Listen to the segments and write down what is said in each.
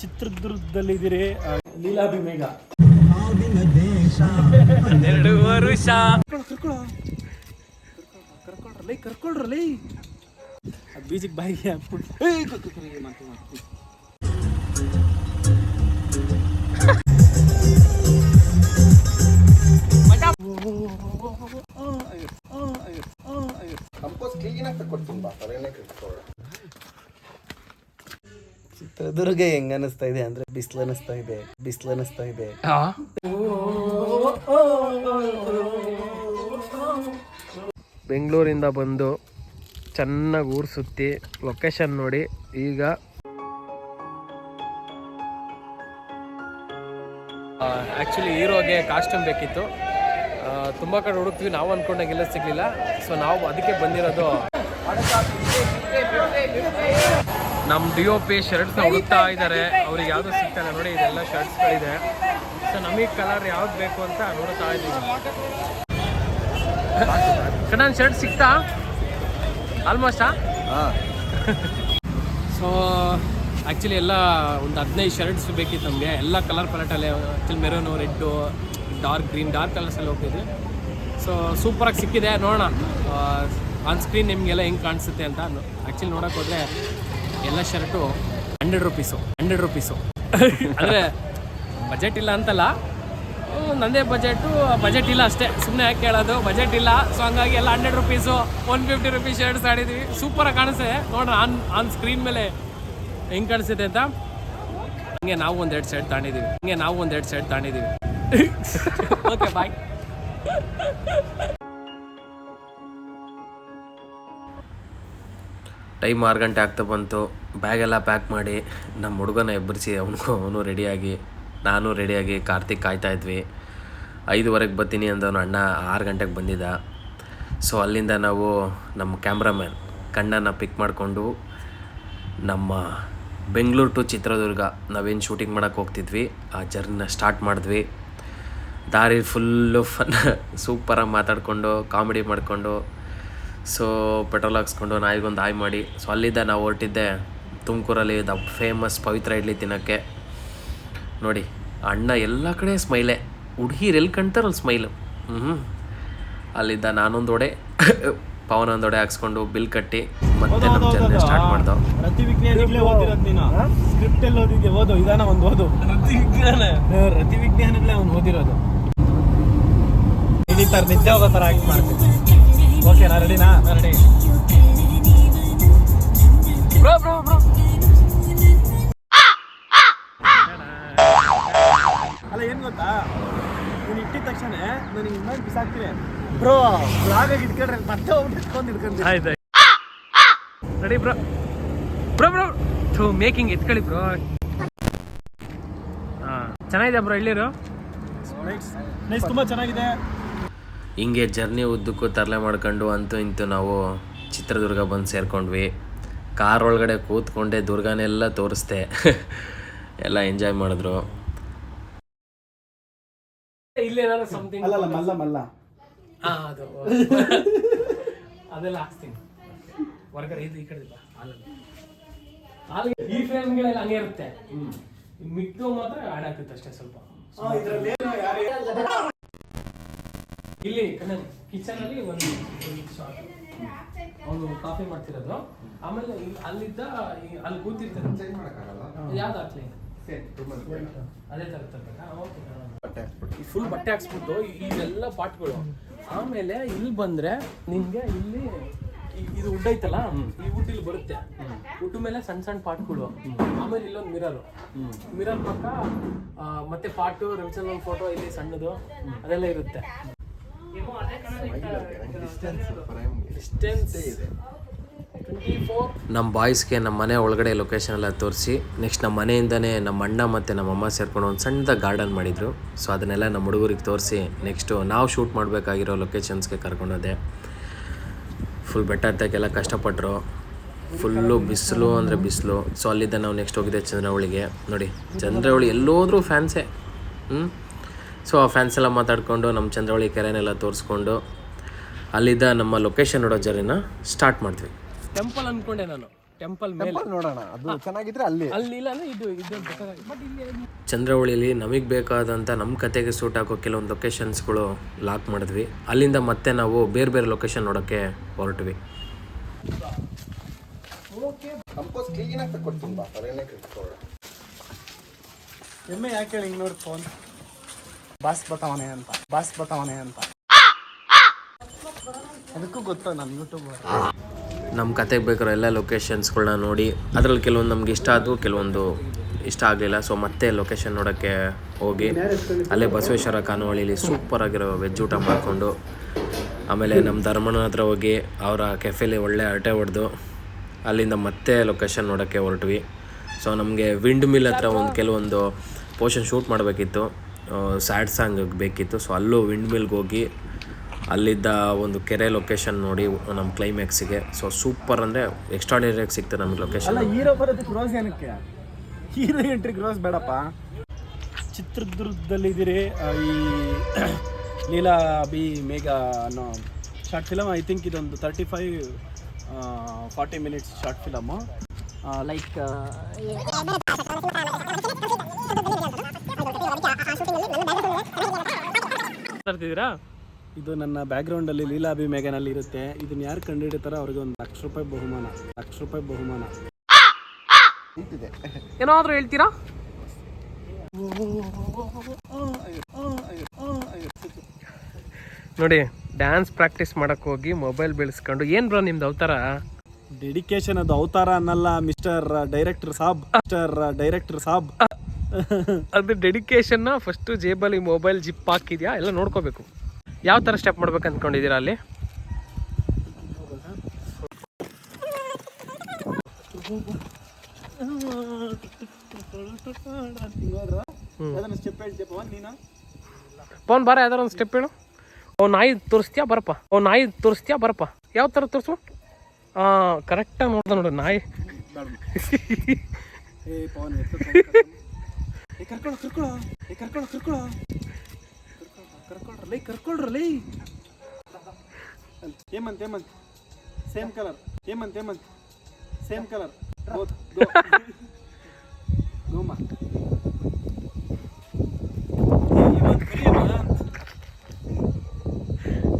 ಚಿತ್ರದುರ್ಗದಲ್ಲಿದ್ದೀರಿ. ಲೀಲಾಭಿಮೇಘ 2 ವರ್ಷ ಕರ್ಕೊಳ್ರಲ್ಲೇ ಬೀಜಕ್ಕೆ ಬಾಯಿಗೆ ಹಾಕ್ಬಿಟ್ಟು ಚಿತ್ರದುರ್ಗ ಹೆಂಗ ಅನಿಸ್ತಾ ಇದೆ ಅಂದ್ರೆ ಬಿಸಿಲು ಅನಿಸ್ತಾ ಇದೆ. ಬೆಂಗಳೂರಿಂದ ಬಂದು ಚೆನ್ನಾಗಿ ಊರು ಸುತ್ತಿ ಲೊಕೇಶನ್ ನೋಡಿ ಈಗ ಆ್ಯಕ್ಚುಲಿ ಹೀರೋಗೆ ಕಾಸ್ಟ್ಯೂಮ್ ಬೇಕಿತ್ತು. ತುಂಬ ಕಡೆ ಹುಡುಕ್ತೀವಿ, ನಾವು ಅಂದ್ಕೊಂಡಾಗೆಲ್ಲ ಸಿಗಲಿಲ್ಲ. ಸೊ ನಾವು ಅದಕ್ಕೆ ಬಂದಿರೋದು. ನಮ್ಮ DOP ಶರ್ಟ್ಸ್ನ ಹುಡುಕ್ತಾ ಇದ್ದಾರೆ, ಅವ್ರಿಗೆ ಯಾವುದು ಸಿಗ್ತಾನೆ ನೋಡಿ. ಇದೆಲ್ಲ ಶರ್ಟ್ಸ್ಗಳಿದೆ. ಸೊ ನಮಗೆ ಕಲರ್ ಯಾವ್ದು ಬೇಕು ಅಂತ ನೋಡ್ತಾ ಇದ್ದೀವಿ. ಕಣ್ಣನ್ ಶರ್ಟ್ ಸಿಗ್ತಾ ಆಲ್ಮೋಸ್ಟಾ? ಸೊ ಆ್ಯಕ್ಚುಲಿ ಎಲ್ಲ ಒಂದು 15 ಶರ್ಟ್ಸ್ ಬೇಕಿತ್ತು ನಮಗೆ. ಎಲ್ಲ ಕಲರ್ ಪ್ಯಾಲೆಟಲ್ಲೇ, actually maroon, red, dark green, dark ಕಲರ್ಸಲ್ಲಿ ಹೋಗ್ತಿದ್ವಿ. ಸೊ ಸೂಪರಾಗಿ ಸಿಕ್ಕಿದೆ. ನೋಡೋಣ ಆನ್ ಸ್ಕ್ರೀನ್ ನಿಮಗೆಲ್ಲ ಹೆಂಗೆ ಕಾಣಿಸುತ್ತೆ ಅಂತ. ಆ್ಯಕ್ಚುಲಿ ನೋಡೋಕೆ ಹೋದರೆ ಎಲ್ಲ ಶರ್ಟು 100 ರುಪೀಸು ಅಂದರೆ ಬಜೆಟ್ ಇಲ್ಲ ಅಂತಲ್ಲ, ನನ್ನದೇ ಬಜೆಟ್ ಇಲ್ಲ ಅಷ್ಟೇ. ಸುಮ್ಮನೆ ಯಾಕೆ ಕೇಳೋದು, ಬಜೆಟ್ ಇಲ್ಲ. ಸೊ ಹಂಗಾಗಿ ಎಲ್ಲ 100 ರುಪೀಸು 150 ರುಪೀಸ್ ಶರ್ಟ್ಸ್ ಆಡಿದ್ವಿ. ಸೂಪರಾಗಿ ಕಾಣಿಸ್ತಿದೆ. ನೋಡೋಣ ಆನ್ ಸ್ಕ್ರೀನ್ ಮೇಲೆ ಹೆಂಗೆ ಕಾಣಿಸುತ್ತೆ ಅಂತ. ಹಂಗೆ ನಾವು ಒಂದೆರಡು ಶರ್ಟ್ ತಾಂಡಿದ್ದೀವಿ. Okay bye. ಟೈಮ್ 6 ಗಂಟೆ ಆಗ್ತಾ ಬಂತು. ಬ್ಯಾಗೆಲ್ಲ ಪ್ಯಾಕ್ ಮಾಡಿ ನಮ್ಮ ಹುಡುಗನ ಎಬ್ಬರಿಸಿ ಅವನು ರೆಡಿಯಾಗಿ, ನಾನು ರೆಡಿಯಾಗಿ ಕಾರ್ತಿಕ್ ಕಾಯ್ತಾ ಇದ್ವಿ. 5:15 ಬರ್ತೀನಿ ಅಂದವನು ಅಣ್ಣ 6 ಗಂಟೆಗೆ ಬಂದಿದ್ದ. ಸೊ ಅಲ್ಲಿಂದ ನಾವು ನಮ್ಮ ಕ್ಯಾಮ್ರಾಮ್ಯಾನ್ ಕಣ್ಣನ್ನು ಪಿಕ್ ಮಾಡಿಕೊಂಡು ನಮ್ಮ ಬೆಂಗಳೂರು ಟು ಚಿತ್ರದುರ್ಗ ನಾವೇನು ಶೂಟಿಂಗ್ ಮಾಡೋಕ್ಕೆ ಹೋಗ್ತಿದ್ವಿ ಆ ಜರ್ನಿನ ಸ್ಟಾರ್ಟ್ ಮಾಡಿದ್ವಿ. ದಾರಿ ಫುಲ್ಲು ಫನ್, ಸೂಪರಾಗಿ ಮಾತಾಡಿಕೊಂಡು ಕಾಮಿಡಿ ಮಾಡಿಕೊಂಡು, ಸೊ ಪೆಟ್ರೋಲ್ ಹಾಕ್ಸ್ಕೊಂಡು ನಾಯಿಗೊಂದು ಹಾಯ್ ಮಾಡಿ. ಸೊ ಅಲ್ಲಿದ್ದ ನಾವು ಹೊರಟಿದ್ದೆ ತುಮಕೂರಲ್ಲಿ ದ ಫೇಮಸ್ ಪವಿತ್ರ ಇಡ್ಲಿ ತಿನ್ನೋಕ್ಕೆ. ನೋಡಿ ಅಣ್ಣ ಎಲ್ಲ ಕಡೆ ಸ್ಮೈಲೇ, ಹುಡುಗಿರು ಎಲ್ಲಿ ಕಾಣ್ತಾರಲ್ಲ ಸ್ಮೈಲು. ಅಲ್ಲಿದ್ದ ನಾನೊಂದು ಒಡೆ, ಪವನ್ ಒಂದು ಒಡೆ ಹಾಕ್ಸ್ಕೊಂಡು ಬಿಲ್ ಕಟ್ಟಿ ಮತ್ತೆ ನಮ್ಮ ಜರ್ನಿ ಸ್ಟಾರ್ಟ್ ಮಾಡ್ದೋ. ರತಿ ವಿಜ್ಞಾನಗಳೇ ಓದಿರೋದು ನೀನು, ಸ್ಕ್ರಿಪ್ಟ್ ಎಲ್ಲ ಓದಿದ್ದೆ. ಓದು ಇದಾನ ಒಂದು ಓದು. ರತಿ ವಿಜ್ಞಾನಗಳೇ ಅವ್ನು ಓದಿರೋದು. ಈ ಥರ ನಿದ್ದೆ ಹೋಗೋ ಥರ ಆ್ಯಕ್ಟ್ ಮಾಡ್ತೀನಿ. ಓಕೆ ನಾ ರೆಡಿ. ಬ್ರೋ ಅಲ್ಲ ಏನು ಗೊತ್ತಾ, ನೀನು ಇಟ್ಟಿದ ತಕ್ಷಣ ನಾನು ಇನ್ನೊಂದು ಬಿಸಾಕ್ತೀನಿ ಬ್ರೋ. ಬ್ಲಾಗಾಗಿ ಇಟ್ಕೊಂಡ್ರೆ ಮತ್ತೆ ಹೋಗ್ಬಿಟ್ಟು ಇಟ್ಕೊಂತೀನಿ. ಆಯ್ತು ರೆಡಿ ಬ್ರೋ. ಮೇಕಿಂಗ್ ಎತ್ಕೊಳ್ಳಿ ಬ್ರೋ. ಚೆನ್ನಾಗಿದೆ ಬ್ರೋ ಇಲ್ಲಿರು. ನೈಸ್, ತುಂಬ ಚೆನ್ನಾಗಿದೆ. ಹಿಂಗೆ ಜರ್ನಿ ಉದ್ದಕ್ಕೂ ತರಲೆ ಮಾಡ್ಕೊಂಡು ಅಂತೂ ಇಂತೂ ನಾವು ಚಿತ್ರದುರ್ಗ ಬಂದು ಸೇರ್ಕೊಂಡ್ವಿ. ಕಾರ್ ಒಳಗಡೆ ಕೂತ್ಕೊಂಡೆ ದುರ್ಗನೆಲ್ಲ ತೋರಿಸ್ದೆ. ಎಲ್ಲ ಎಂಜಾಯ್ ಮಾಡಿದ್ರು. ಇಲ್ಲೇನಾದ್ರು ಸಮಥಿಂಗ್ ಅಲ್ಲ ಮಲ್ಲ ಅದು ಅದೆಲ್ಲ ಹಾಕ್ತೀನಿ ಹೊರಗಡೆ. ಇದು ಈ ಕಡೆ ಈ ಫ್ರೇಮ್ಗಳೆಲ್ಲ ಹಂಗೆ ಇರುತ್ತೆ. ಮಿಕ್ಕು ಮಾತ್ರ ಆಡ್ ಹಾಕುತ್ತೆ ಅಷ್ಟೇ ಸ್ವಲ್ಪ. ಇಲ್ಲಿ ಕಿಚನ್ ಅಲ್ಲಿ ಒಂದು ಶಾರ್ಟ್ ಅವನು ಕಾಫಿ ಮಾಡ್ತಿರೋದು. ಆಮೇಲೆ ಅಲ್ಲಿದ್ದ ಅಲ್ಲಿ ಕೂತಿರ್ತಾರೆ. ಯಾವ್ದು ಹಾಕ್ಲಿ ಅದೇ ತರ ತರ್ಬೇಕಾ? ಫುಲ್ ಬಟ್ಟೆ ಹಾಕ್ಸ್ಬಿಟ್ಟು ಇವೆಲ್ಲ ಪಾಟ್ಗಳು. ಆಮೇಲೆ ಇಲ್ಲಿ ಬಂದ್ರೆ ನಿಮ್ಗೆ ಇಲ್ಲಿ ಇದು ವುಡ್ ಐತಲ್ಲ, ಈ ವುಡ್ ಇಲ್ಲಿ ಬರುತ್ತೆ. ವುಡ್ ಮೇಲೆ ಸಣ್ಣ ಸಣ್ಣ ಪಾಟ್ಗಳು. ಆಮೇಲೆ ಇಲ್ಲೊಂದು ಮಿರರ್ ಪಕ್ಕ ಮತ್ತೆ ಪಾಟು, ರವಿಚಂದ್ರನ್ ಫೋಟೋ ಇಲ್ಲಿ ಸಣ್ಣದು ಅದೆಲ್ಲ ಇರುತ್ತೆ. ಡಿಸ್ಟೆನ್ಸ್ ಇದೆ. ನಮ್ಮ ಬಾಯ್ಸ್ಗೆ ನಮ್ಮ ಮನೆ ಒಳಗಡೆ ಲೊಕೇಶನ್ ಎಲ್ಲ ತೋರಿಸಿ, ನೆಕ್ಸ್ಟ್ ನಮ್ಮ ಮನೆಯಿಂದನೇ ನಮ್ಮ ಅಣ್ಣ ಮತ್ತು ನಮ್ಮ ಅಮ್ಮ ಸೇರ್ಕೊಂಡು ಒಂದು ಸಣ್ಣದಾಗಿ ಗಾರ್ಡನ್ ಮಾಡಿದರು. ಸೊ ಅದನ್ನೆಲ್ಲ ನಮ್ಮ ಹುಡುಗರಿಗೆ ತೋರಿಸಿ ನೆಕ್ಸ್ಟು ನಾವು ಶೂಟ್ ಮಾಡಬೇಕಾಗಿರೋ ಲೊಕೇಶನ್ಸ್ಗೆ ಕರ್ಕೊಂಡೋದೆ. ಫುಲ್ ಬೆಟ್ಟ ಹತ್ತಕ್ಕೆಲ್ಲ ಕಷ್ಟಪಟ್ಟರು. ಫುಲ್ಲು ಬಿಸಿಲು ಅಂದರೆ ಬಿಸಿಲು. ಸೊ ಅಲ್ಲಿದ್ದ ನಾವು ನೆಕ್ಸ್ಟ್ ಹೋಗಿದ್ದೆ ಚಂದ್ರವಳ್ಳಿಗೆ. ನೋಡಿ ಚಂದ್ರವಳ್ಳಿ ಎಲ್ಲೋದ್ರೂ ಫ್ಯಾನ್ಸೇ. ಸೊ ಆ ಫ್ಯಾನ್ಸ್ ಎಲ್ಲ ಮಾತಾಡಿಕೊಂಡು ನಮ್ಮ ಚಂದ್ರವಳ್ಳಿ ಕೆರೆನೆಲ್ಲ ತೋರಿಸ್ಕೊಂಡು ಅಲ್ಲಿದ್ದ ನಮ್ಮ ಲೊಕೇಶನ್ ನೋಡೋ ಜರ್ನಿನ ಸ್ಟಾರ್ಟ್ ಮಾಡ್ತೀವಿ. ಟೆಂಪಲ್ ಅಂದ್ಕೊಂಡೆ ನಾನು. ಟೆಂಪಲ್ ಮೇಲೆ ನೋಡೋಣ, ಅದು ಚೆನ್ನಾಗಿದ್ರೆ ಅಲ್ಲಿ. ಅಲ್ಲಿ ಇಲ್ಲ ಅಂದ್ರೆ ಇದು ಬಟ್ ಇಲ್ಲಿ ಚಂದ್ರವಳ್ಳಿಲಿ ನಮಗೆ ಬೇಕಾದಂಥ ನಮ್ಮ ಕತೆಗೆ ಸೂಟ್ ಆಗೋ ಕೆಲವೊಂದು ಲೊಕೇಶನ್ಸ್ಗಳು ಲಾಕ್ ಮಾಡಿದ್ವಿ. ಅಲ್ಲಿಂದ ಮತ್ತೆ ನಾವು ಬೇರೆ ಬೇರೆ ಲೊಕೇಶನ್ ನೋಡೋಕ್ಕೆ ಹೊರಟ್ವಿ. ಕಂಪೋಸ್ ಕ್ಲೀನಾಗಿ ತಗೊಡ್ತೀನಿ ಬಾ, ಅದೇನೇ ಕಿತ್ಕೊಳ್ಳ. ಎಮ್ಮೆ ಯಾಕೆ ಹೇಳಿ ಹಿಂಗೆ ನೋಡಿ ಫೋನ್ ಬಾಸ್ ಬತಾವನೆ ಅಂತ ಅದಕ್ಕೂ ಗೊತ್ತು ನಾನು ಯೂಟ್ಯೂಬರ್. ನಮ್ಮ ಕತೆಗೆ ಬೇಕಾರೋ ಎಲ್ಲ ಲೊಕೇಶನ್ಸ್ಗಳನ್ನ ನೋಡಿ ಅದರಲ್ಲಿ ಕೆಲವೊಂದು ನಮ್ಗೆ ಇಷ್ಟ ಆದವು, ಕೆಲವೊಂದು ಇಷ್ಟ ಆಗಲಿಲ್ಲ. ಸೊ ಮತ್ತೆ ಲೊಕೇಶನ್ ನೋಡೋಕ್ಕೆ ಹೋಗಿ ಅಲ್ಲೇ ಬಸವೇಶ್ವರ ಖಾನಾವಳಿಲಿ ಸೂಪರಾಗಿರೋ ವೆಜ್ ಊಟ ಮಾಡಿಕೊಂಡು ಆಮೇಲೆ ನಮ್ಮ ಧರ್ಮನ ಹತ್ರ ಹೋಗಿ ಅವರ ಕೆಫೆಲಿ ಒಳ್ಳೆ ಹರಟೆ ಹೊಡೆದು ಅಲ್ಲಿಂದ ಮತ್ತೆ ಲೊಕೇಶನ್ ನೋಡೋಕ್ಕೆ ಹೊರಟ್ವಿ. ಸೊ ನಮಗೆ ವಿಂಡ್ ಮಿಲ್ ಹತ್ರ ಕೆಲವೊಂದು ಪೋರ್ಷನ್ ಶೂಟ್ ಮಾಡಬೇಕಿತ್ತು, ಸ್ಯಾಡ್ ಸಾಂಗ್ ಬೇಕಿತ್ತು. ಸೊ ಅಲ್ಲೂ ವಿಂಡ್ ಮಿಲ್ಗೆ ಹೋಗಿ ಅಲ್ಲಿದ್ದ ಒಂದು ಕೆರೆ ಲೊಕೇಶನ್ ನೋಡಿ ನಮ್ಮ ಕ್ಲೈಮ್ಯಾಕ್ಸಿಗೆ. ಸೊ ಸೂಪರ್ ಅಂದರೆ ಎಕ್ಸ್ಟ್ರಾಡಿನರಿಯಾಗಿ ಸಿಕ್ತು ನಮಗೆ ಲೊಕೇಶನ್. ಅಲ್ಲ ಹೀರೋ ಬರೋದು ಗ್ರೋಸ್ ಏನಕ್ಕೆ, ಹೀರೋ ಎಂಟ್ರಿ ಗ್ರೋಸ್ ಬೇಡಪ್ಪ. ಚಿತ್ರದುರ್ಗದಲ್ಲಿದ್ದೀರಿ, ಈ ಲೀಲಾ ಬಿ ಮೇಘ ಅನ್ನೋ ಶಾರ್ಟ್ ಫಿಲಮ್. ಐ ಥಿಂಕ್ ಇದೊಂದು 35-40 ಮಿನಿಟ್ಸ್ ಶಾರ್ಟ್ ಫಿಲಮು. ಲೈಕ್ ಇದು ನನ್ನ ಬ್ಯಾಕ್ಗ್ರೌಂಡಲ್ಲಿ ಲೀಲಾ ಬಿ ಮೇಘನಲ್ಲಿ ಇರುತ್ತೆ. ಇದನ್ನ ಯಾರು ಕಂಡುಹಿಡಿತಾರೋ ಅವ್ರಿಗೆ ಒಂದು ₹1,00,000 ಬಹುಮಾನ. ಏನಾದರೂ ಹೇಳ್ತೀರಾ? ನೋಡಿ, ಡ್ಯಾನ್ಸ್ ಪ್ರಾಕ್ಟೀಸ್ ಮಾಡಕ್ಕೆ ಹೋಗಿ ಮೊಬೈಲ್ ಬೆಳೆಸ್ಕೊಂಡು ಏನು ಬ್ರೋ ನಿಮ್ದು ಅವತಾರ? ಡೆಡಿಕೇಶನ್ ಅದು ಅವತಾರ ಅನ್ನಲ್ಲ ಮಿಸ್ಟರ್ ಡೈರೆಕ್ಟರ್ ಸಾಬ್. ಅದು ಡೆಡಿಕೇಶನ್ನ ಫಸ್ಟು ಜೇಬಲ್ಲಿ ಮೊಬೈಲ್ ಜಿಪ್ ಹಾಕಿದ್ಯಾ ಎಲ್ಲ ನೋಡ್ಕೋಬೇಕು. ಯಾವ ಥರ ಸ್ಟೆಪ್ ಮಾಡ್ಬೇಕು ಅಂದ್ಕೊಂಡಿದ್ದೀರಾ ಅಲ್ಲಿ? ಪವನ್ ಬಾರ ಯಾವ್ದಾರ ಒಂದು ಸ್ಟೆಪ್ ಹೇಳು. ನಾಯಿ ತೋರಿಸ್ತೀಯಾ ಬರಪ್ಪ. ಯಾವ ಥರ ತೋರಿಸು? ಕರೆಕ್ಟಾಗಿ ನೋಡ್ದ ನೋಡು ನಾಯಿ. ಕರ್ಕೊಳ್ರಲೇ. Hemanth same colour. ಗೋಮ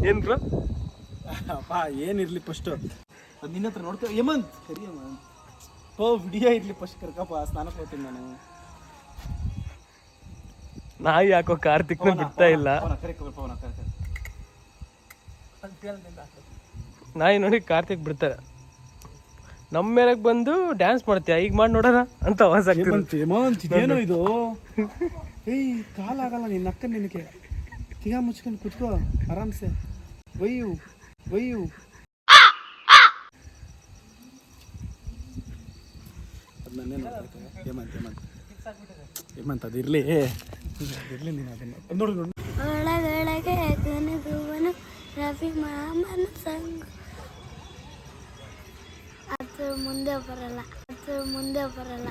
ಏನು ಬ್ರೋ? ಅಪ್ಪ ಏನಿರ್ಲಿ ಫಸ್ಟ್ ಅದು ನಿನ್ನ ಹತ್ರ ನೋಡ್ತೇವೆ. ಹೇಮಂತ್ ಸರಿ ವಿಡಿಯೋ ಇರ್ಲಿ ಫಸ್ಟ್ ಕರ್ಕಪ್ಪ, ಸ್ನಾನಕ್ಕೆ ಹೋಗ್ತೀನಿ ನಾನು. ನಾಯಿ ಯಾಕೋ ಕಾರ್ತಿಕ್ನ ಬಿಡ್ತಾ ಇಲ್ಲ. ನಾಯಿ ನೋಡಿ ಕಾರ್ತಿಕ್ ಬಿಡ್ತಾರೆ. ನಮ್ಮ ಮೇಲೆಗೆ ಬಂದು ಡ್ಯಾನ್ಸ್ ಮಾಡ್ತೀಯ, ಈಗ ಮಾಡಿ ನೋಡೋಣ ಅಂತ ಆವಾಜ್ ಆಗ್ತದೆ. ಏನೋ ಇದು ಏಯ್ ಕಾಲಾಗಲ್ಲ ನಿನ್ನ ಅಕ್ಕ, ನಿನಗೆ ತಿಗಾ ಮುಚ್ಕೊಂಡು ಕುತ್ಕೋ ಆರಾಮ್ಸೆ. ಒಯ್ಯು ಅದು ನನ್ನೇ ಹೇಮಂತ್ ಅದಿರ್ಲಿ ನೀನು ಅದನ್ನು ನೋಡು. ಒಳಗೊಳಗೆ ಗುನುಗುವನು ರವಿ ಮಾಮನ ಸಂಗ ಅದು ಮುಂದೆ ಬರಲ್ಲ.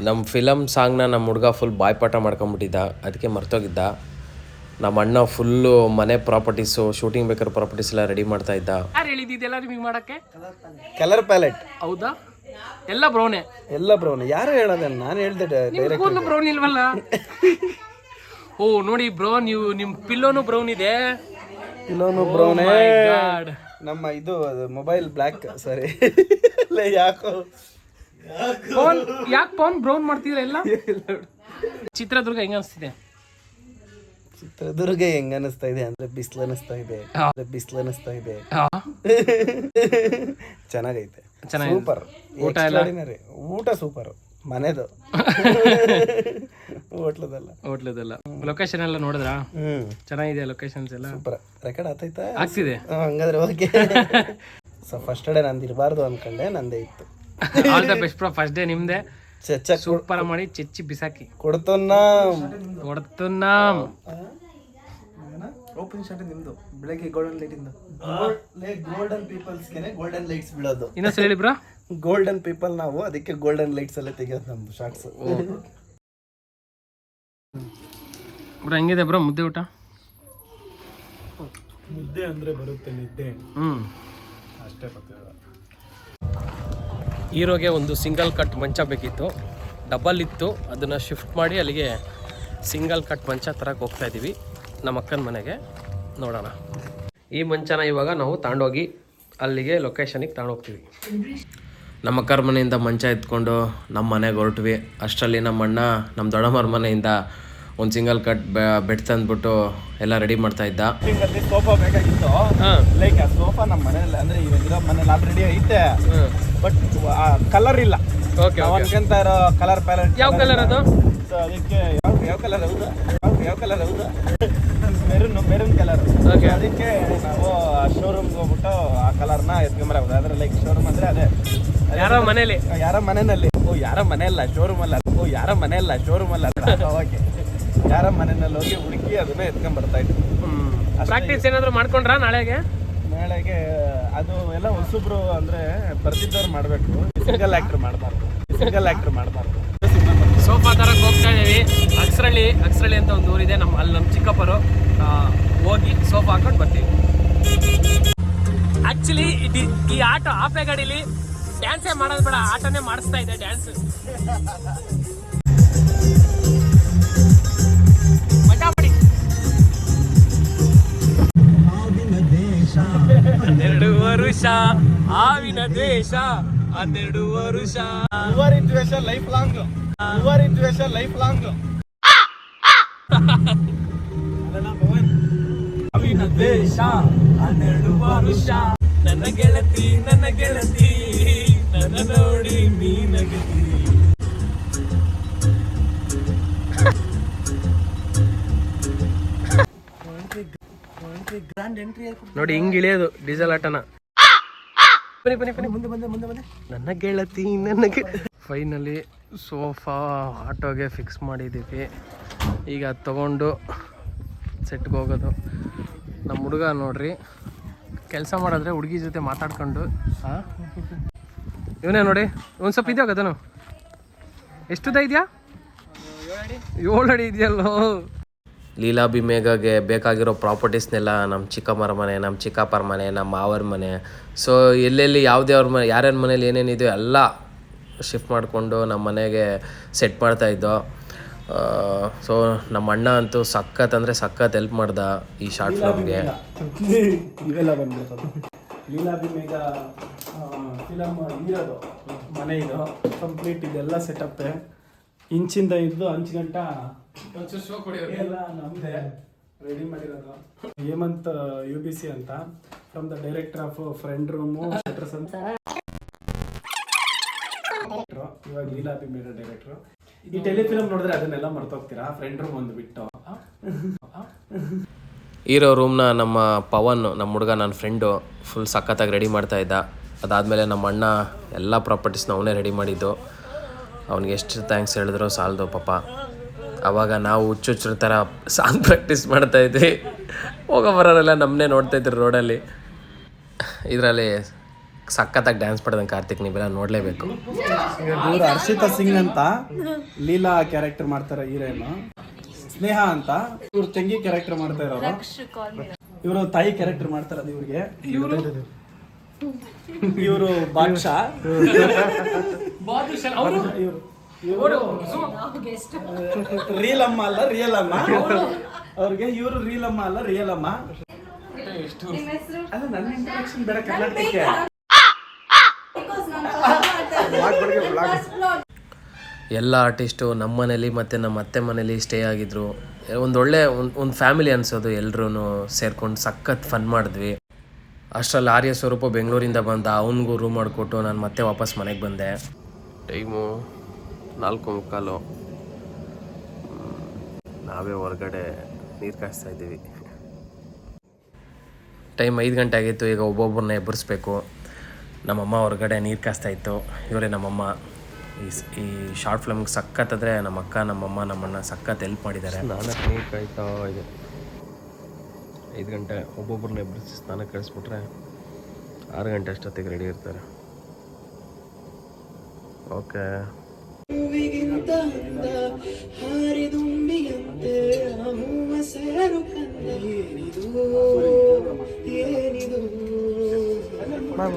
ನಮ್ಮ ಫಿಲಮ್ ಸಾಂಗ್ನ ನಮ್ಮ ಹುಡುಗ ಫುಲ್ ಬಾಯ್ಪಾಠ ಮಾಡ್ಕೊಂಬಿಟ್ಟಿದ್ದ, ಅದಕ್ಕೆ ಮರ್ತೋಗಿದ್ದ. ನಮ್ಮ ಅಣ್ಣ ಫುಲ್ಲು ಮನೆ ಪ್ರಾಪರ್ಟೀಸು, ಶೂಟಿಂಗ್ ಬೇಕಾದ್ರೆ ಪ್ರಾಪರ್ಟೀಸ್ ಎಲ್ಲ ರೆಡಿ ಮಾಡ್ತಾ ಇದ್ದ. ಯಾರು ಹೇಳಿದ್ದೆಲ್ಲ ನಿಮಗೆ ಮಾಡಕ್ಕೆ? Colour palette. ಹೌದಾ? ಎಲ್ಲ ಬ್ರೌನೆ. ಯಾರು ಹೇಳೋದ? ನಾನು ಹೇಳ್ದೆ ಡೈರೆಕ್ಟ್. ಬ್ರೌನ್ ಇಲ್ವಲ್ಲ? ಓ ನೋಡಿ ಬ್ರೋ, ನೀವು ನಿಮ್ಮ ಪಿಲ್ಲೋನು ಬ್ರೌನ್ ಇದೆ. ಬ್ರೌನ್. ನಮ್ಮ ಇದು ಮೊಬೈಲ್ ಬ್ಲ್ಯಾಕ್. ಸರಿ ಯಾಕೆ ಪವನ್ ಬ್ರೌನ್ ಮಾಡ್ತಿದ್ರ ಎಲ್ಲ? ಚಿತ್ರದುರ್ಗ ಹೆಂಗ ಅನಿಸ್ತಿದೆ? ಚಿತ್ರದುರ್ಗ ಹೆಂಗ ಅನಿಸ್ತಾ ಇದೆ ಅಂದ್ರೆ ಬಿಸಿಲು ಅನಿಸ್ತಾ ಇದೆ. ಚೆನ್ನಾಗೈತೆ, ಸೂಪರ್. ಊಟ ಸೂಪರ್. ಮನೆದು ಹೋಟ್ಲದಲ್ಲ. ಲೊಕೇಶನ್ ಎಲ್ಲ ನೋಡಿದ್ರಾ? ಚೆನ್ನಾಗಿದೆ ಲೊಕೇಶನ್ಸ್ ಎಲ್ಲ. ಸೂಪರ್. ರೆಕಾರ್ಡ್ ಆಗ್ತೈತಾ? ಆಗ್ತಿದೆ. ಹಂಗಾದ್ರೆ ಓಕೆ. ಸೊ ಫಸ್ಟ್ ಡೇ ನಂದು ಇರಬಾರ್ದು ಅನ್ಕೊಂಡೆ, ನಂದೇ ಇತ್ತು. All the best bro. First day Nimde. Super ಮಾಡಿ ಚೆಚ್ಚಿ ಬಿಸಾಕಿ ಹೊಡ್ತನ್ನ. ಓಪನ್ ಶಾಟ್ ನಿಮ್ದು. ಬೆಳಗ್ಗೆ ಗೋಲ್ಡನ್ ಲೈಟ್ ಇಂದ ಗೋಲ್ಡನ್ ಪೀಪಲ್ಸ್ಗೆ ಗೋಲ್ಡನ್ ಲೈಟ್ಸ್ ಬೀಳೋದು. ಇನ್ನೊಂದ್ಸಲ ಹೇಳಿ ಬ್ರೋ. ಗೋಲ್ಡನ್ ಪೀಪಲ್ ನಾವು, ಅದಕ್ಕೆ ಗೋಲ್ಡನ್ ಲೈಟ್ಸ್ ಎಲ್ಲ ತೆಗಿಯೋದು ನಮ್ದು ಶಾರ್ಟ್ಸ್. ಬ್ರೋ ಹೆಂಗಿದೆ ಬ್ರೋ ಮುದ್ದೆ ಊಟ? ಮುದ್ದೆ ಅಂದ್ರೆ ಬರುತ್ತೆ ನಿದ್ದೆ, ಅಷ್ಟೇ. ಹೀರೋಗೆ ಒಂದು ಸಿಂಗಲ್ ಕಟ್ ಮಂಚ ಬೇಕಿತ್ತು, ಡಬಲ್ ಇತ್ತು, ಅದನ್ನು ಶಿಫ್ಟ್ ಮಾಡಿ ಅಲ್ಲಿಗೆ ಸಿಂಗಲ್ ಕಟ್ ಮಂಚ ತರಕ್ಕೆ ಹೋಗ್ತಾ ಇದ್ದೀವಿ ನಮ್ಮ ಅಕ್ಕನ ಮನೆಗೆ. ನೋಡೋಣ. ಈ ಮಂಚನ ಇವಾಗ ನಾವು ತಗೊಂಡೋಗಿ ಅಲ್ಲಿಗೆ ಲೊಕೇಶನಿಗೆ ತಗೊಂಡೋಗ್ತೀವಿ. ನಮ್ಮ ಅಕ್ಕರ ಮನೆಯಿಂದ ಮಂಚ ಎತ್ಕೊಂಡು ನಮ್ಮ ಮನೆಗೆ ಹೊರಟ್ವಿ. ಅಷ್ಟರಲ್ಲಿ ನಮ್ಮ ಅಣ್ಣ ನಮ್ಮ ದೊಡ್ಡಮ್ಮರ ಮನೆಯಿಂದ ಒಂದು ಸಿಂಗಲ್ ಕಟ್ ಬೆಡ್ ತಂದ್ಬಿಟ್ಟು ಎಲ್ಲ ರೆಡಿ ಮಾಡ್ತಾ ಇದ್ದ. ಸೋಫಾ ಬೇಕಾಗಿತ್ತು. ಲೈಕ್ ಆ ಸೋಫಾ ನಮ್ಮ ಮನೇಲಿ ಅಂದ್ರೆ ಇರೋ ಮನೇಲಿ ಆಲ್ರೆಡಿ ಐತೆ, ಬಟ್ ಕಲರ್ ಇಲ್ಲ. ಓಕೆ, ಅನ್ಕೊಂತ ಇರೋ ಕಲರ್ ಪ್ಯಾಲೆಟ್. ಯಾವ ಕಲರ್ ಅದು? ಸೊ ಅದಕ್ಕೆ ಯಾವ ಕಲರ್ ಹೌದಾ, ಯಾವ ಕಲರ್ ಹೌದಾ, ಮೆರೂನ್ ಕಲರ್. ಅದಕ್ಕೆ ನಾವು ಶೋರೂಮ್ಗೆ ಹೋಗ್ಬಿಟ್ಟು ಆ ಕಲರ್ನ ಎತ್ಕೊಂಬರಬಹುದು. ಆದ್ರೆ ಲೈಕ್ ಶೋರೂಮ್ ಅಂದ್ರೆ ಅದೇ ಯಾರ ಮನೇಲಿ, ಯಾರ ಮನೆಯಲ್ಲಿ. ಯಾರ ಮನೆಯಲ್ಲ, ಶೋರೂಮ್ ಅಲ್ಲ. ಯಾರ ಮನೆಯಲ್ಲ, ಶೋರೂಮ್ ಅಲ್ಲ. ಓಕೆ, ಯಾರ ಮನೆಯಲ್ಲಿ ಹೋಗಿ ಹುಡುಕಿ ಅದನ್ನ ಎತ್ಕೊಂಡ್ ಬರ್ತಾ ಇದ್ವಿ. ಪ್ರಾಕ್ಟೀಸ್ ಏನಾದ್ರು ಮಾಡ್ಕೊಂಡ್ರಾ ನಾಳೆಗೆ? ಅದು ಎಲ್ಲ ಹೊಸಬ್ರು ಅಂದ್ರೆ ಬರ್ತಿದ್ದವ್ರು ಮಾಡ್ಬೇಕು, ಸಿಂಗಲ್ ಆಕ್ಟರ್ ಮಾಡಬಾರ್ದು. ಸೋಫಾ ತರಕ್ಕೆ ಹೋಗ್ತಾ ಇದೀವಿ. ಅಕ್ಸರಳ್ಳಿ ಅಂತ ಒಂದು ಊರಿದೆ, ಅಲ್ಲಿ ನಮ್ಮ ಚಿಕ್ಕಪ್ಪರು. ಹೋಗಿ ಸೋಫಾ ಹಾಕೊಂಡು ಬರ್ತೀವಿ. ಆಕ್ಚುಲಿ ಈ ಆಟೋ ಆಪೆ ಗಾಡಿಲಿ ಡ್ಯಾನ್ಸೇ ಮಾಡೋದು ಬೇಡ, ಆಟನೇ ಮಾಡಿಸ್ತಾ ಇದೆ ಡ್ಯಾನ್ಸ್. ಮಟಾಪಡಿ 12 ವರುಷ ಆವಿನ ದ್ವೇಷ, 12 ವರುಷ ಲೈಫ್ ಲಾಂಗ್. ಆವಿನ ದ್ವೇಷ 12 ವರುಷ. ನನ್ನ ಗೆಳತಿ ನನ್ನ ನೋಡಿ ನೀನಗತಿ. ನೋಡಿ ಹಿಂಗ್ ಇಳಿಯೋದು ಡೀಸೆಲ್ ಆಟನ. ಬನ್ನಿ. ನನ್ನ ಗೆಳತಿ ಫೈನಲಿ ಸೋಫಾ ಆಟೋಗೆ ಫಿಕ್ಸ್ ಮಾಡಿದ್ದೀವಿ. ಈಗ ತಗೊಂಡು ಸೆಟ್ಗೆ ಹೋಗೋದು. ನಮ್ಮ ಹುಡುಗ ನೋಡ್ರಿ ಕೆಲಸ ಮಾಡಿದ್ರೆ ಹುಡುಗಿ ಜೊತೆ ಮಾತಾಡ್ಕೊಂಡು. ಇವನೇ ನೋಡಿ, ಒಂದು ಸ್ವಲ್ಪ ಇದೆಯಾ ಅದನ್ನು. ಎಷ್ಟುದ ಇದೆಯಾ? 7 ಅಡಿ ಇದೆಯಲ್ಲೋ. ಲೀಲಾಬಿ ಮೇಘಗೆ ಬೇಕಾಗಿರೋ ಪ್ರಾಪರ್ಟೀಸ್ನೆಲ್ಲ ನಮ್ಮ ಚಿಕ್ಕಮ್ಮರ ಮನೆ, ನಮ್ಮ ಚಿಕ್ಕಪ್ಪರ ಮನೆ, ನಮ್ಮ ಮಾವರ ಮನೆ, ಸೊ ಎಲ್ಲೆಲ್ಲಿ ಯಾರ್ಯಾರ ಮನೇಲಿ ಏನೇನಿದೆಯೋ ಎಲ್ಲ ಶಿಫ್ಟ್ ಮಾಡಿಕೊಂಡು ನಮ್ಮ ಮನೆಗೆ ಸೆಟ್ ಮಾಡ್ತಾಯಿದ್ದೋ. ಸೊ ನಮ್ಮ ಅಣ್ಣ ಅಂತೂ ಸಖತ್ ಹೆಲ್ಪ್ ಮಾಡ್ದ ಈ ಶಾರ್ಟ್ ಫಿಲಮ್ಗೆ. ಇವೆಲ್ಲ ಬಂದ್ಬಿಡ್ತದೆ. ಲೀಲಾಬಿ ಮೇಘ ಫಿಲಮ್ ಇರೋದು ಮನೆ, ಇದು ಕಂಪ್ಲೀಟ್ ಇದೆಲ್ಲ ಸೆಟಪ್. ಇಂಚಿಂದ ಇದ್ದು ಅಂಚು ಗಂಟ ಎಲ್ಲ ನಮ್ದೆ ರೆಡಿ ಮಾಡಿರೋದು. ಹೇಮಂತ್ UBC ಅಂತ, from the director of friend room shutters ಅಂತ. ಇವಾಗ ಲೀಲಾಬಿ ಮೇಘ ಡೈರೆಕ್ಟ್ರು. ಈ ಟೆಲಿಫಿಲಮ್ ನೋಡಿದ್ರೆ ಅದನ್ನೆಲ್ಲ ಮರ್ತೋಗ್ತೀರಾ, ಫ್ರೆಂಡ್ ರೂಮ್ ಒಂದು ಬಿಟ್ಟು. ಇರೋ ರೂಮ್ನ ನಮ್ಮ ಪವನ್, ನಮ್ಮ ಹುಡುಗ, ನನ್ನ ಫ್ರೆಂಡು ಫುಲ್ ಸಖತ್ತಾಗಿ ರೆಡಿ ಮಾಡ್ತಾಯಿದ್ದ. ಅದಾದಮೇಲೆ ನಮ್ಮ ಅಣ್ಣ ಎಲ್ಲ ಪ್ರಾಪರ್ಟೀಸ್ನ ಅವನೇ ರೆಡಿ ಮಾಡಿದ್ದು. ಅವ್ನಿಗೆ ಎಷ್ಟು ಥ್ಯಾಂಕ್ಸ್ ಹೇಳಿದ್ರು ಸಾಲದು ಪಾಪ. ಆವಾಗ ನಾವು ಹುಚ್ಚುಚ್ಚರ ಥರ ಸಾಂಗ್ ಪ್ರಾಕ್ಟೀಸ್ ಮಾಡ್ತಾಯಿದ್ವಿ. ಹೋಗೋ ಬರೋರೆಲ್ಲ ನಮ್ಮನ್ನೇ ನೋಡ್ತಾಯಿದ್ರು ರೋಡಲ್ಲಿ. ಇದರಲ್ಲಿ ಸಖತ್ತಾಗಿ ಡ್ಯಾನ್ಸ್ ಮಾಡಿದಂಗೆ ಕಾರ್ತಿಕ್, ನೀವೆಲ್ಲ ನೋಡಲೇಬೇಕು. ಇವರು ಹರ್ಷಿತಾ ಸಿಂಗ್ ಅಂತ ಲೀಲಾ ಕ್ಯಾರೆಕ್ಟರ್ ಮಾಡ್ತಾರೆ ಹೀರೋಯಿನ್. ಸ್ನೇಹ ಅಂತ ಇವ್ರು ತಂಗಿ ಕ್ಯಾರೆಕ್ಟರ್ ಮಾಡ್ತಾ ಇರೋರು. ಇವರು ತಾಯಿ ಕ್ಯಾರೆಕ್ಟರ್ ಮಾಡ್ತಾರದು ಇವ್ರಿಗೆ. ಇವರು ಬಾದ್ಶಾ. ರೀಲ್ ಅಮ್ಮ ಅಲ್ಲ ರಿಯಲ್ ಅಮ್ಮ ಅವ್ರಿಗೆ. ಇವರು ರೀಲ್ ಅಮ್ಮ ಅಲ್ಲ ರಿಯಲ್ ಅಮ್ಮ. ಅಲ್ಲ ನನ್ನ ಇಂಟ್ರಡಕ್ಷನ್ ಬೇಡ ಕರ್ನಾಟಕಕ್ಕೆ. ಎಲ್ಲ ಆರ್ಟಿಸ್ಟು ನಮ್ಮ ಮನೇಲಿ ಮತ್ತು ನಮ್ಮ ಅತ್ತೆ ಮನೇಲಿ ಸ್ಟೇ ಆಗಿದ್ರು. ಒಂದೊಳ್ಳೆ ಒಂದು ಫ್ಯಾಮಿಲಿ ಅನಿಸೋದು. ಎಲ್ಲರೂ ಸೇರ್ಕೊಂಡು ಸಖತ್ ಫನ್ ಮಾಡಿದ್ವಿ. ಅಷ್ಟರಲ್ಲಿ ಆರ್ಯ ಸ್ವರೂಪ ಬೆಂಗಳೂರಿಂದ ಬಂದ, ಅವನಿಗೂ ರೂಮ್ ಮಾಡಿಕೊಟ್ಟು ನಾನು ಮತ್ತೆ ವಾಪಸ್ ಮನೆಗೆ ಬಂದೆ. ಟೈಮು 4:45. ನಾವೇ ಹೊರಗಡೆ ನೀರು ಕಾಯಿಸ್ತಾ ಇದ್ದೀವಿ. ಟೈಮ್ 5 ಗಂಟೆ ಆಗಿತ್ತು. ಈಗ ಒಬ್ಬೊಬ್ಬರನ್ನ ಎಬ್ಬರಿಸ್ಬೇಕು. ನಮ್ಮಮ್ಮ ಹೊರಗಡೆ ನೀರು ಕಾಯಿಸ್ತಾ ಇತ್ತು. ಇವರೇ ನಮ್ಮಮ್ಮ. ಈ ಶಾರ್ಟ್ ಫಿಲ್ಮ್ಗೆ ಸಖತ್ತಾದರೆ ನಮ್ಮ ಅಕ್ಕ, ನಮ್ಮಮ್ಮ, ನಮ್ಮಣ್ಣ ಸಖತ್ ಹೆಲ್ಪ್ ಮಾಡಿದ್ದಾರೆ. ಸ್ನಾನಕ್ಕೆ ನೀರು ಕಾಯ್ತಾ ಇದೆ. 5 ಗಂಟೆ ಒಬ್ಬೊಬ್ಬರನ್ನ ಎಬ್ಬರಿಸಿ ಸ್ನಾನಕ್ಕೆ ಕಳಿಸ್ಬಿಟ್ರೆ 6 ಗಂಟೆ ಅಷ್ಟೊತ್ತಿಗೆ ರೆಡಿ ಇರ್ತಾರೆ. ಓಕೆ. ಮಾಮ